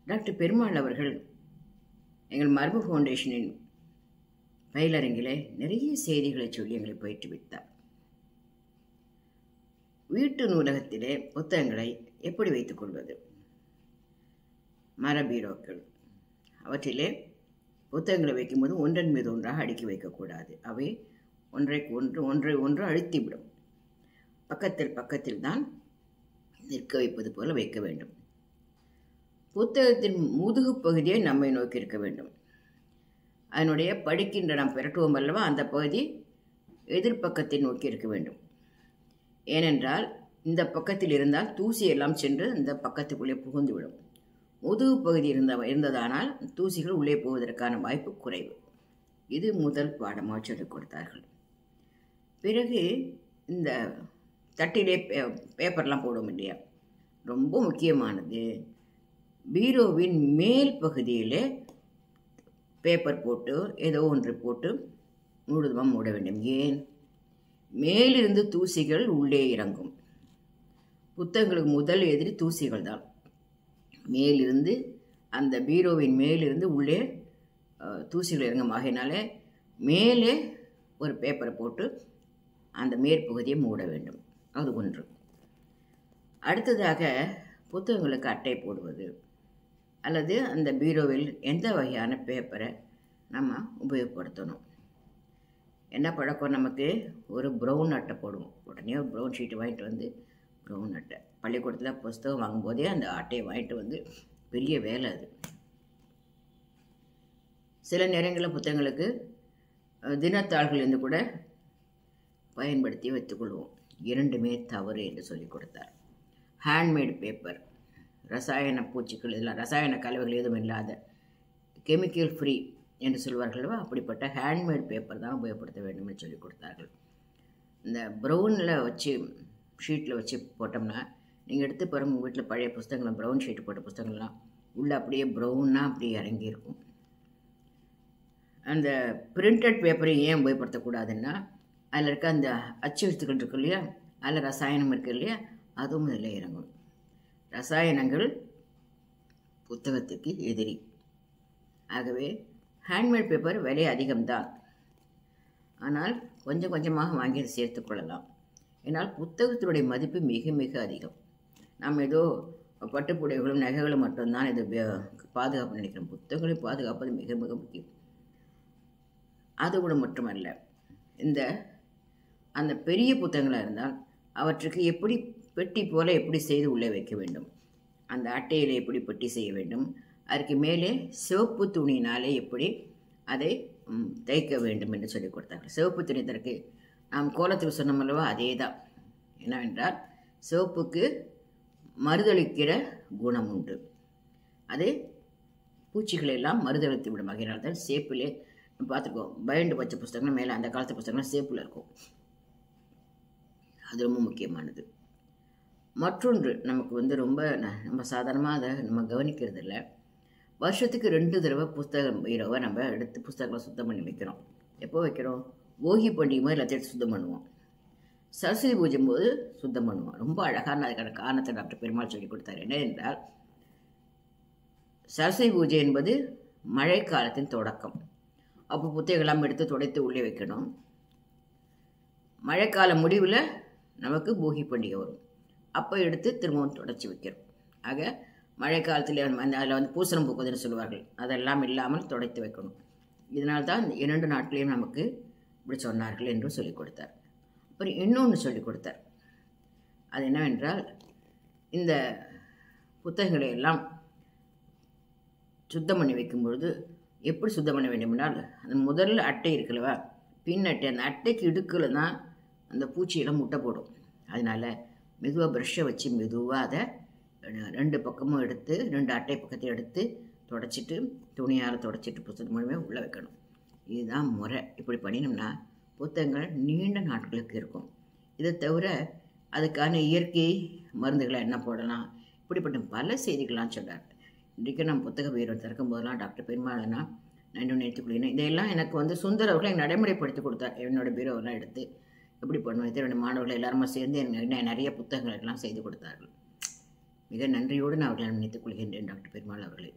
Doctor Perumal அவர்கள் எங்கள் மரபு ஃபவுண்டேஷனின் பயிலரங்கிலே நிறைய செய்திகளை சொல்லி எங்களை பயிற்றுவித்தார். வீட்டு நூலகத்திலே புத்தகங்களை எப்படி வைத்துக் கொள்வது, மரபீரோக்கள் அவற்றிலே புத்தகங்களை வைக்கும்போது ஒன்றன் மீது ஒன்றாக அடுக்கி வைக்கக்கூடாது. அவை ஒன்றைக்கு ஒன்று அழுத்திவிடும். பக்கத்தில் தான் நிற்க வைப்பது போல வைக்க வேண்டும். புத்தகத்தின் முதுகு பகுதியை நம்மை நோக்கி இருக்க வேண்டும். அதனுடைய படிக்கின்ற நாம் பெரட்டுவோம் அல்லவா, அந்த பகுதி எதிர்பக்கத்தை நோக்கி இருக்க வேண்டும். ஏனென்றால் இந்த பக்கத்தில் இருந்தால் தூசி எல்லாம் சென்று இந்த பக்கத்துக்குள்ளே புகுந்துவிடும். முதுகு பகுதி இருந்ததானால் தூசிகள் உள்ளே போவதற்கான வாய்ப்பு குறைவு. இது முதல் பாடமாக சொல்லிக் கொடுத்தார்கள். பிறகு இந்த தட்டிலே பேப்பர்லாம் போடுவோம் இல்லையா, ரொம்ப முக்கியமானது பீரோவின் மேல் பகுதியிலே பேப்பர் போட்டு ஏதோ ஒன்று போட்டு முழுதுமாக மூட வேண்டும். ஏன்? மேலிருந்து தூசிகள் உள்ளே இறங்கும். புத்தகங்களுக்கு முதல் எதிரி தூசிகள் தான். மேலிருந்து அந்த பீரோவின் மேலிருந்து உள்ளே தூசிகள் இறங்கும். ஆகையினாலே மேலே ஒரு பேப்பரை போட்டு அந்த மேற்பகுதியை மூட வேண்டும். அது ஒன்று. அடுத்ததாக புத்தகங்களுக்கு அட்டை போடுவது அல்லது அந்த பீரோவில் எந்த வகையான பேப்பரை நம்ம உபயோகப்படுத்தணும். என்ன பழக்கம், நமக்கு ஒரு ப்ரௌன் அட்டை போடுவோம். உடனே ஒரு ப்ரௌன் ஷீட்டு வாங்கிட்டு வந்து ப்ரௌன் அட்டை, பள்ளிக்கூடத்தில் புஸ்தகம் வாங்கும்போதே அந்த அட்டையை வாங்கிட்டு வந்து பெரிய வேலை அது. சில நேரங்களில் புத்தகங்களுக்கு தினத்தாள்களிலிருந்து கூட பயன்படுத்தி வைத்துக்கொள்வோம். இரண்டுமே தவறு என்று சொல்லிக் கொடுத்தார். ஹேண்ட்மேடு பேப்பர், ரசாயன பூச்சிகள் இதெல்லாம் ரசாயன கலவைகள் எதுவும் இல்லாத கெமிக்கல் ஃப்ரீ என்று சொல்வார்களோ அப்படிப்பட்ட ஹேண்ட்மேட் பேப்பர் தான் உபயோகப்படுத்த வேண்டும் என்று சொல்லிக் கொடுத்தார்கள். இந்த ப்ரௌனில் வச்சு ஷீட்டில் வச்சு போட்டோம்னா நீங்கள் எடுத்து பாருங்கள், உங்கள் வீட்டில் பழைய புத்தகங்களை ப்ரௌன் ஷீட்டு போட்ட புத்தகங்கள்லாம் உள்ளே அப்படியே ப்ரௌனாக அப்படியே இறங்கியிருக்கும். அந்த பிரிண்டட் பேப்பரை ஏன் உபயோகப்படுத்தக்கூடாதுன்னா, அதில் இருக்க அந்த அச்சு எழுத்துக்கள் இருக்கு இல்லையா, அதில் ரசாயனம் இருக்குது இல்லையா, அதுவும் அதில் இறங்கும். ரசாயனங்கள் புத்தகத்துக்கு எதிரி. ஆகவே ஹேண்ட்மேட் பேப்பர் விலை அதிகம்தான், ஆனால் கொஞ்சம் கொஞ்சமாக வாங்கி சேர்த்து கொள்ளலாம். ஏன்னால் புத்தகத்தினுடைய மதிப்பு மிக மிக அதிகம். நாம் ஏதோ பட்டுப்புடைகளும் நகைகளும் மட்டும்தான் இது பாதுகாப்பு நினைக்கிறோம். புத்தகங்களை பாதுகாப்பது மிக மிக முக்கியம். அது கூட மட்டுமல்ல, அந்த பெரிய புத்தகங்களாக இருந்தால் அவற்றுக்கு எப்படி பெட்டி போல எப்படி செய்து உள்ளே வைக்க வேண்டும், அந்த அட்டையில் எப்படி பெட்டி செய்ய வேண்டும், அதற்கு மேலே சிவப்பு துணியினாலே எப்படி அதை தைக்க வேண்டும் என்று சொல்லிக் கொடுத்தார்கள். சிவப்பு துணி தற்கு நாம் கோலத்துக்கு சொன்னோம் அல்லவா, அதே தான். என்னவென்றால் சிவப்புக்கு மறுதளிக்கிற குணம் உண்டு. அது பூச்சிகளை எல்லாம் மறுதளித்து விடும். ஆகையினால் தான் சேப்பிலே பார்த்துருக்கோம், பைண்டு வச்ச புத்தகங்கள் மேலே அந்த காலத்து புத்தகங்கள் சேப்பில் இருக்கும். அது ரொம்ப முக்கியமானது. மற்றொன்று நமக்கு ரொம்ப நம்ம சாதாரணமாக அதை நம்ம கவனிக்கிறது இல்லை. வருஷத்துக்கு 2 தடவை புத்தகம் பீரோவை நம்ம எடுத்து புத்தகங்களை சுத்தம் பண்ணி வைக்கிறோம். எப்போ வைக்கிறோம்? போகி பண்டிகை மாதிரி எல்லாத்தையும் சுத்தம் பண்ணுவோம். சரஸ்வதி பூஜை போது சுத்தம் பண்ணுவோம். ரொம்ப அழகான அதுக்கான காரணத்தை டாக்டர் பெருமாள் சொல்லி கொடுத்தார். என்ன என்றால், சரஸ்வதி பூஜை என்பது மழை காலத்தின் தொடக்கம். அப்போ புத்தகங்கள்லாம் எடுத்து துடைத்து உள்ளே வைக்கணும். மழைக்கால முடிவில் நமக்கு போகி பண்டிகை வரும். அப்போ எடுத்து திரும்பவும் தொடச்சி வைக்கிறோம். ஆக மழை காலத்தில் அதில் பூசணம் பூக்குவதுன்னு சொல்லுவார்கள், அதெல்லாம் இல்லாமல் துடைத்து வைக்கணும். இதனால்தான் 2 நாட்களையும் நமக்கு இப்படி சொன்னார்கள் என்று சொல்லிக் கொடுத்தார். அப்புறம் இன்னொன்று சொல்லிக் கொடுத்தார். அது என்னவென்றால், இந்த புத்தகங்களை எல்லாம் சுத்தம் பண்ணி வைக்கும்பொழுது எப்படி சுத்தம் பண்ண வேண்டுமென்றால், அந்த முதல்ல அட்டை இருக்குல்லவா, பின் அட்டை, அந்த அட்டைக்கு இடுக்கில் தான் அந்த பூச்சியெல்லாம் முட்டை போடும். அதனால் மெதுவாக ப்ரஷ்ஷை வச்சு மெதுவாக அதை 2 பக்கமும் எடுத்து 2 அட்டை பக்கத்தையும் எடுத்து தொடச்சிட்டு துணியால் தொடச்சிட்டு புத்தகம் மூலமே உள்ளே வைக்கணும். இதுதான் முறை. இப்படி பண்ணினோம்னா புத்தகங்கள் நீண்ட நாட்களுக்கு இருக்கும். இதை தவிர அதுக்கான இயற்கை மருந்துகளை என்ன போடலாம், இப்படிப்பட்ட பல செய்திகள்லாம் சொல்கிறார். இன்றைக்கு நான் புத்தக பீரோ திறக்கும் போதெல்லாம் டாக்டர் பெருமாள்னா நான் இன்னும் நிறுத்திக்கொள்ளினேன். இதெல்லாம் எனக்கு சுந்தர் அவர்கள் எனக்கு நடைமுறைப்படுத்தி கொடுத்தார். என்னோடய பீரோவெல்லாம் எடுத்து எப்படி பண்ணுவேன், என்னுடைய மாணவர்கள் எல்லாருமே சேர்ந்து எனக்கு நிறைய புத்தகங்கள் எல்லாம் செய்து கொடுத்தார்கள். மிக நன்றியோடு நான் அவர்களை நினைத்துக் கொள்கின்றேன் டாக்டர் பெருமாள். மாணவர்களே.